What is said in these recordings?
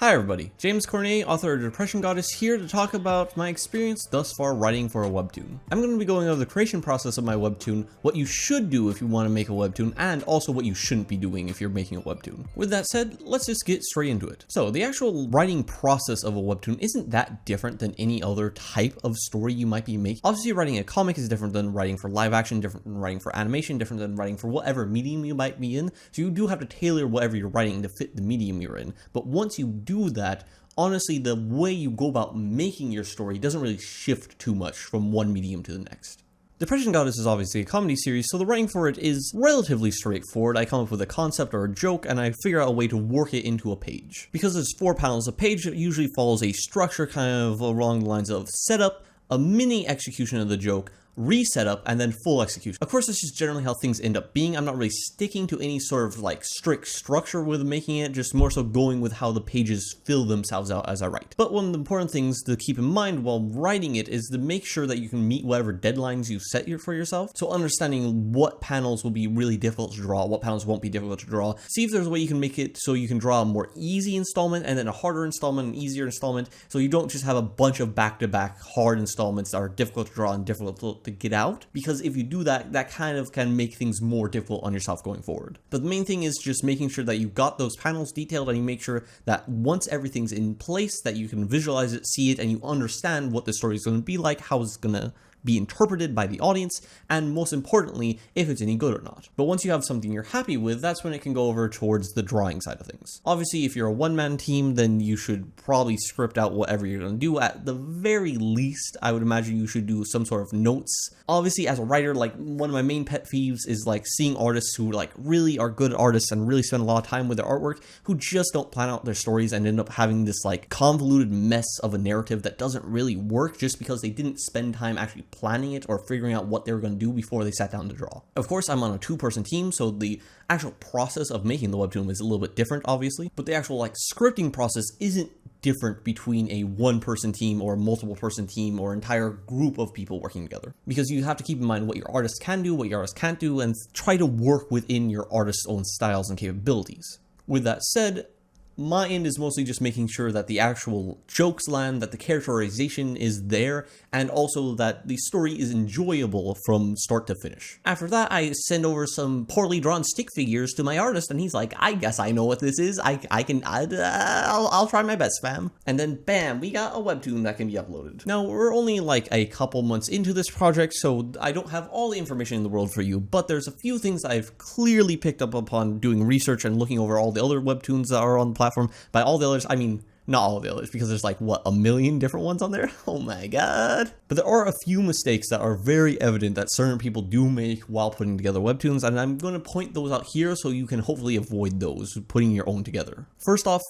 Hi everybody, James Courneya, author of Depression Goddess, here to talk about my experience thus far writing for a webtoon. I'm going to be going over the creation process of my webtoon, what you should do if you want to make a webtoon, and also what you shouldn't be doing if you're making a webtoon. With that said, let's just get straight into it. So, the actual writing process of a webtoon isn't that different than any other type of story you might be making. Obviously, writing a comic is different than writing for live action, different than writing for animation, different than writing for whatever medium you might be in, so you do have to tailor whatever you're writing to fit the medium you're in. But once you do that, honestly, the way you go about making your story doesn't really shift too much from one medium to the next. Depression Goddess is obviously a comedy series, so the writing for it is relatively straightforward. I come up with a concept or a joke, and I figure out a way to work it into a page. Because there's 4 panels a page, it usually follows a structure kind of along the lines of setup, a mini execution of the joke, reset up, and then full execution. Of course, this is generally how things end up being. I'm not really sticking to any sort of like strict structure with making it, just more so going with how the pages fill themselves out as I write. But one of the important things to keep in mind while writing it is to make sure that you can meet whatever deadlines you set for yourself. So understanding what panels will be really difficult to draw, what panels won't be difficult to draw. See if there's a way you can make it so you can draw a more easy installment and then a harder installment, an easier installment, so you don't just have a bunch of back-to-back hard installments that are difficult to draw and difficult to get out, because if you do that, that kind of can make things more difficult on yourself going forward. But the main thing is just making sure that you've got those panels detailed, and you make sure that once everything's in place, that you can visualize it, see it, and you understand what the story is going to be like, how it's going to be interpreted by the audience, and most importantly, if it's any good or not. But once you have something you're happy with, that's when it can go over towards the drawing side of things. Obviously, if you're a one-man team, then you should probably script out whatever you're going to do. At the very least, I would imagine you should do some sort of notes. Obviously, as a writer, like, one of my main pet peeves is like seeing artists who like really are good artists and really spend a lot of time with their artwork, who just don't plan out their stories and end up having this like convoluted mess of a narrative that doesn't really work just because they didn't spend time actually planning it or figuring out what they were going to do before they sat down to draw. Of course, I'm on a 2-person team, so the actual process of making the webtoon is a little bit different, obviously, but the actual like scripting process isn't different between a 1-person team or a multiple-person team or entire group of people working together, because you have to keep in mind what your artist can do, what your artist can't do, and try to work within your artist's own styles and capabilities. With that said, my end is mostly just making sure that the actual jokes land, that the characterization is there, and also that the story is enjoyable from start to finish. After that, I send over some poorly drawn stick figures to my artist, and he's like, I guess I know what this is. I'll try my best, fam. And then bam, we got a webtoon that can be uploaded. Now, we're only like a couple months into this project, so I don't have all the information in the world for you, but there's a few things I've clearly picked up upon doing research and looking over all the other webtoons that are on the platform. By all the others, I mean not all of the others, because there's like, what, 1 million different ones on there? Oh my god. But there are a few mistakes that are very evident that certain people do make while putting together webtoons, and I'm going to point those out here so you can hopefully avoid those putting your own together. First off,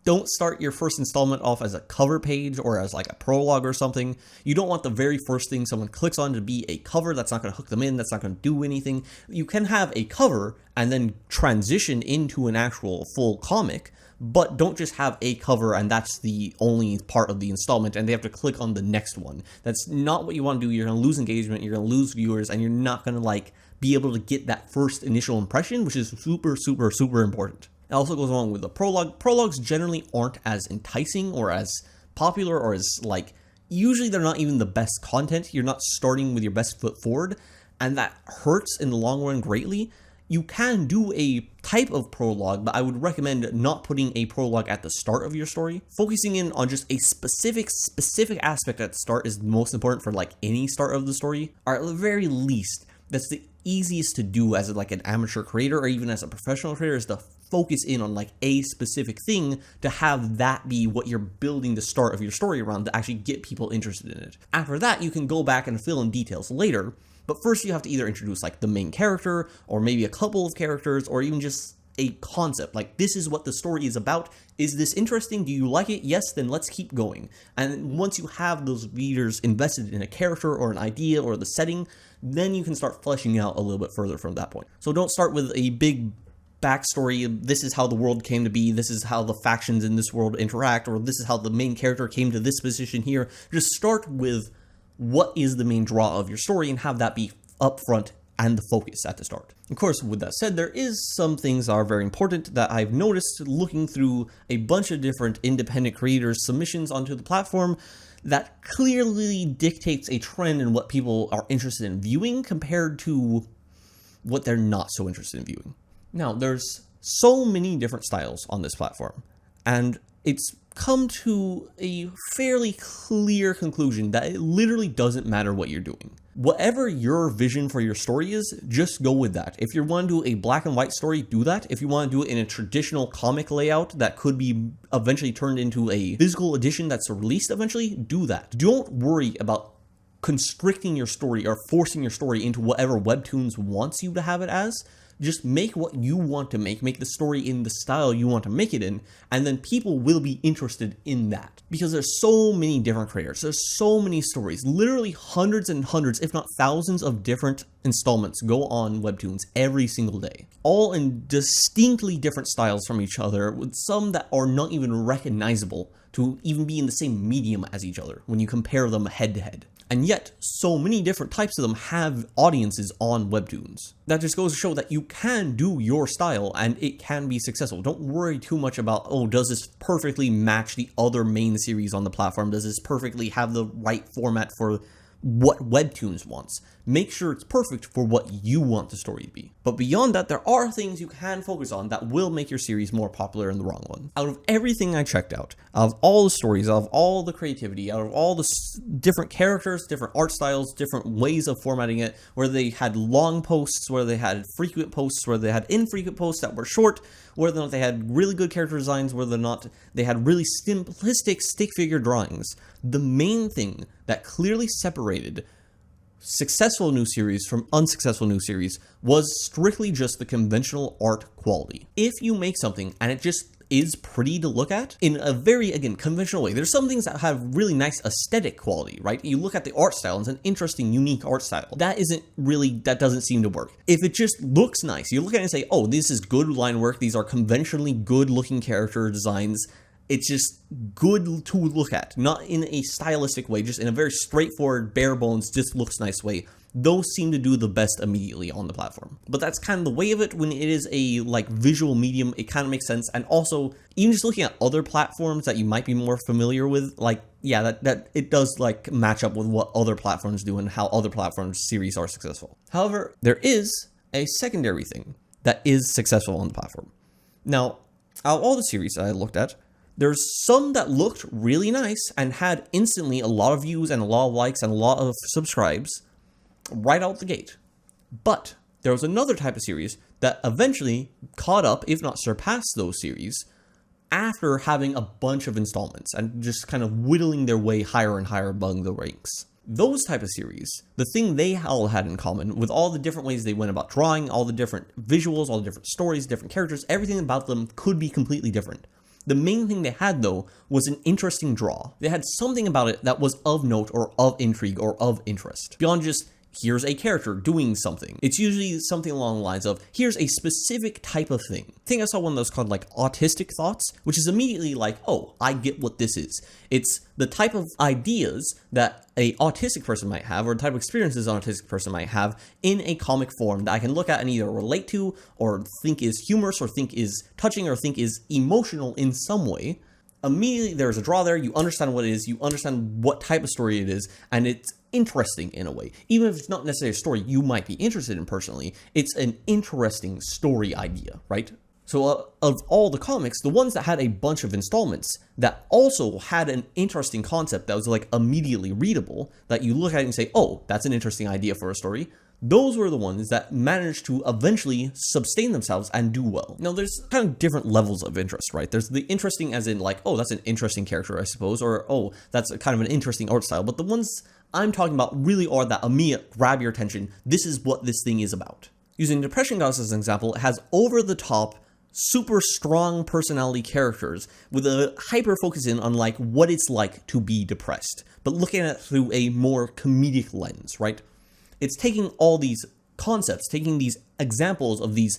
don't start your first installment off as a cover page or as like a prologue or something. You don't want the very first thing someone clicks on to be a cover. That's not going to hook them in. That's not going to do anything. You can have a cover and then transition into an actual full comic, but don't just have a cover and that's the only part of the installment and they have to click on the next one. That's not what you want to do. You're going to lose engagement, you're going to lose viewers, and you're not going to like be able to get that first initial impression, which is super, super, super important. It also goes along with the prologue. Prologues generally aren't as enticing or as popular or as like, usually they're not even the best content. You're not starting with your best foot forward, and that hurts in the long run greatly. You can do a type of prologue, but I would recommend not putting a prologue at the start of your story. Focusing in on just a specific aspect at the start is most important for like any start of the story, or at the very least, that's the easiest to do as like an amateur creator or even as a professional creator, is to focus in on like a specific thing to have that be what you're building the start of your story around to actually get people interested in it. After that, you can go back and fill in details later, but first you have to either introduce like the main character or maybe a couple of characters or even just a concept, like this is what the story is about. Is this interesting? Do you like it? Yes, then let's keep going. And once you have those readers invested in a character or an idea or the setting, then you can start fleshing out a little bit further from that point. So don't start with a big backstory, this is how the world came to be, this is how the factions in this world interact, or this is how the main character came to this position here. Just start with what is the main draw of your story and have that be upfront and the focus at the start. Of course, with that said, there is some things that are very important that I've noticed looking through a bunch of different independent creators' submissions onto the platform that clearly dictates a trend in what people are interested in viewing compared to what they're not so interested in viewing. Now, there's so many different styles on this platform, and it's come to a fairly clear conclusion that it literally doesn't matter what you're doing. Whatever your vision for your story is, just go with that. If you want to do a black and white story, do that. If you want to do it in a traditional comic layout that could be eventually turned into a physical edition that's released eventually, do that. Don't worry about constricting your story or forcing your story into whatever Webtoons wants you to have it as. Just make what you want to make the story in the style you want to make it in, and then people will be interested in that. Because there's so many different creators, there's so many stories, literally hundreds and hundreds, if not thousands of different installments go on Webtoons every single day. All in distinctly different styles from each other, with some that are not even recognizable to even be in the same medium as each other when you compare them head to head. And yet, so many different types of them have audiences on Webtoons. That just goes to show that you can do your style and it can be successful. Don't worry too much about, oh, does this perfectly match the other main series on the platform? Does this perfectly have the right format for what Webtoons wants? Make sure it's perfect for what you want the story to be. But beyond that, there are things you can focus on that will make your series more popular in the long run. Out of everything I checked out of all the stories, out of all the creativity, out of all the different characters, different art styles, different ways of formatting it, where they had long posts, where they had frequent posts, where they had infrequent posts that were short, whether or not they had really good character designs, whether or not they had really simplistic stick figure drawings, the main thing that clearly separated successful new series from unsuccessful new series was strictly just the conventional art quality. If you make something and it just is pretty to look at in a very, again, conventional way, there's some things that have really nice aesthetic quality, right? You look at the art style, and it's an interesting, unique art style. That doesn't seem to work. If it just looks nice, you look at it and say, oh, this is good line work, these are conventionally good looking character designs, it's just good to look at, not in a stylistic way, just in a very straightforward, bare bones, just looks nice way. Those seem to do the best immediately on the platform. But that's kind of the way of it when it is a visual medium. It kind of makes sense. And also, even just looking at other platforms that you might be more familiar with, that it does match up with what other platforms do and how other platforms series are successful. However, there is a secondary thing that is successful on the platform. Now, out of all the series that I looked at, there's some that looked really nice and had instantly a lot of views and a lot of likes and a lot of subscribes right out the gate. But there was another type of series that eventually caught up, if not surpassed those series, after having a bunch of installments and just kind of whittling their way higher and higher among the ranks. Those type of series, the thing they all had in common, with all the different ways they went about drawing, all the different visuals, all the different stories, different characters, everything about them could be completely different. The main thing they had, though, was an interesting draw. They had something about it that was of note or of intrigue or of interest. Beyond just, here's a character doing something. It's usually something along the lines of, here's a specific type of thing. I think I saw one of those called autistic thoughts, which is immediately oh, I get what this is. It's the type of ideas that a autistic person might have, or the type of experiences an autistic person might have in a comic form that I can look at and either relate to, or think is humorous, or think is touching, or think is emotional in some way. Immediately there's a draw there, you understand what it is, you understand what type of story it is, and it's interesting in a way. Even if it's not necessarily a story you might be interested in personally, it's an interesting story idea, right? So of all the comics, the ones that had a bunch of installments that also had an interesting concept that was immediately readable, that you look at it and say, oh, that's an interesting idea for a story, those were the ones that managed to eventually sustain themselves and do well. Now, there's kind of different levels of interest, right? There's the interesting as in oh, that's an interesting character, I suppose, or oh, that's kind of an interesting art style. But the ones I'm talking about really are that immediate grab your attention. This is what this thing is about. Using Depression Goddess as an example, it has over-the-top, super strong personality characters with a hyper focus in on what it's like to be depressed, but looking at it through a more comedic lens, right? It's taking all these concepts, taking these examples of these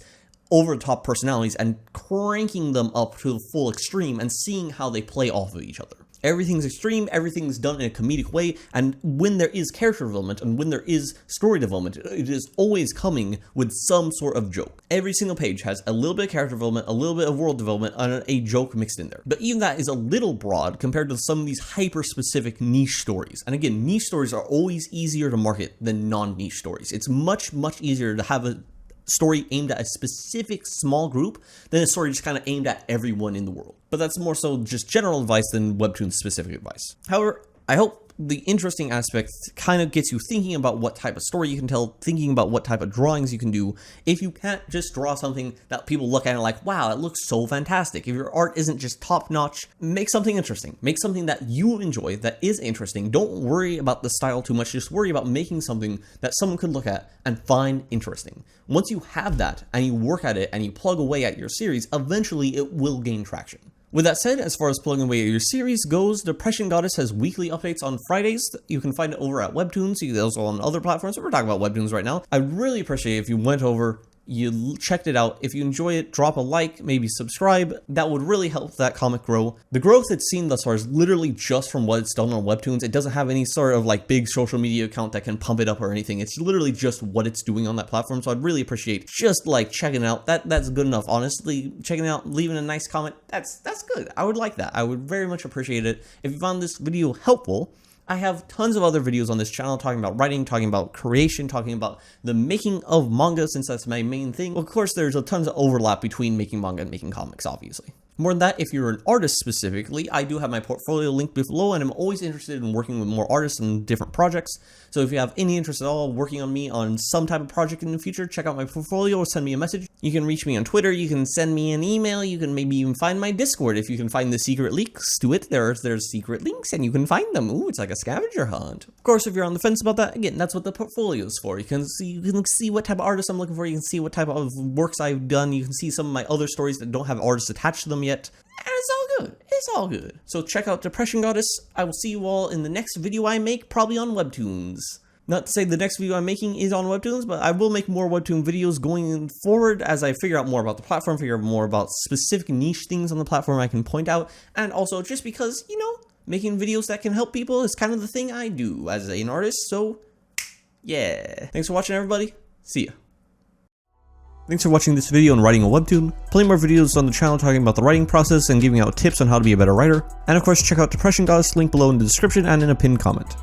over-the-top personalities and cranking them up to the full extreme and seeing how they play off of each other. Everything's extreme, everything's done in a comedic way, and when there is character development and when there is story development, it is always coming with some sort of joke. Every single page has a little bit of character development, a little bit of world development, and a joke mixed in there. But even that is a little broad compared to some of these hyper-specific niche stories. And again, niche stories are always easier to market than non-niche stories. It's much, much easier to have a story aimed at a specific small group than a story just kind of aimed at everyone in the world. But that's more so just general advice than Webtoon specific advice. However, I hope the interesting aspect kind of gets you thinking about what type of story you can tell, thinking about what type of drawings you can do. If you can't just draw something that people look at and like, wow, it looks so fantastic. If your art isn't just top notch, make something interesting. Make something that you enjoy, that is interesting. Don't worry about the style too much. Just worry about making something that someone could look at and find interesting. Once you have that and you work at it and you plug away at your series, eventually it will gain traction. With that said, as far as plugging away at your series goes, Depression Goddess has weekly updates on Fridays. You can find it over at Webtoons. You can also on other platforms. We're talking about Webtoons right now. I'd really appreciate it if you went over, you checked it out. If you enjoy it, drop a like, maybe subscribe. That would really help that comic grow. The growth it's seen thus far is literally just from what it's done on Webtoons. It doesn't have any sort of like big social media account that can pump it up or anything. It's literally just what it's doing on that platform. So I'd really appreciate just like checking it out. That's good enough. Honestly, checking it out, leaving a nice comment. That's good. I would like that. I would very much appreciate it. If you found this video helpful, I have tons of other videos on this channel talking about writing, talking about creation, talking about the making of manga, since that's my main thing. Of course, there's a tons of overlap between making manga and making comics, obviously. More than that, if you're an artist specifically, I do have my portfolio linked below, and I'm always interested in working with more artists and different projects. So if you have any interest at all working on me on some type of project in the future, check out my portfolio or send me a message. You can reach me on Twitter, you can send me an email, you can maybe even find my Discord if you can find the secret links to it. There's secret links and you can find them. Ooh, it's like a scavenger hunt. Of course, if you're on the fence about that, again, that's what the portfolio is for. You can see what type of artist I'm looking for, you can see what type of works I've done, you can see some of my other stories that don't have artists attached to them yet. And it's all good. It's all good. So check out Depression Goddess. I will see you all in the next video I make, probably on Webtoons. Not to say the next video I'm making is on Webtoons, but I will make more Webtoon videos going forward as I figure out more about the platform, figure out more about specific niche things on the platform I can point out, and also just because, you know, making videos that can help people is kind of the thing I do as an artist, so yeah. Thanks for watching, everybody. See ya. Thanks for watching this video on writing a webtoon. Plenty more videos on the channel talking about the writing process and giving out tips on how to be a better writer. And of course, check out Depression Goddess, link below in the description and in a pinned comment.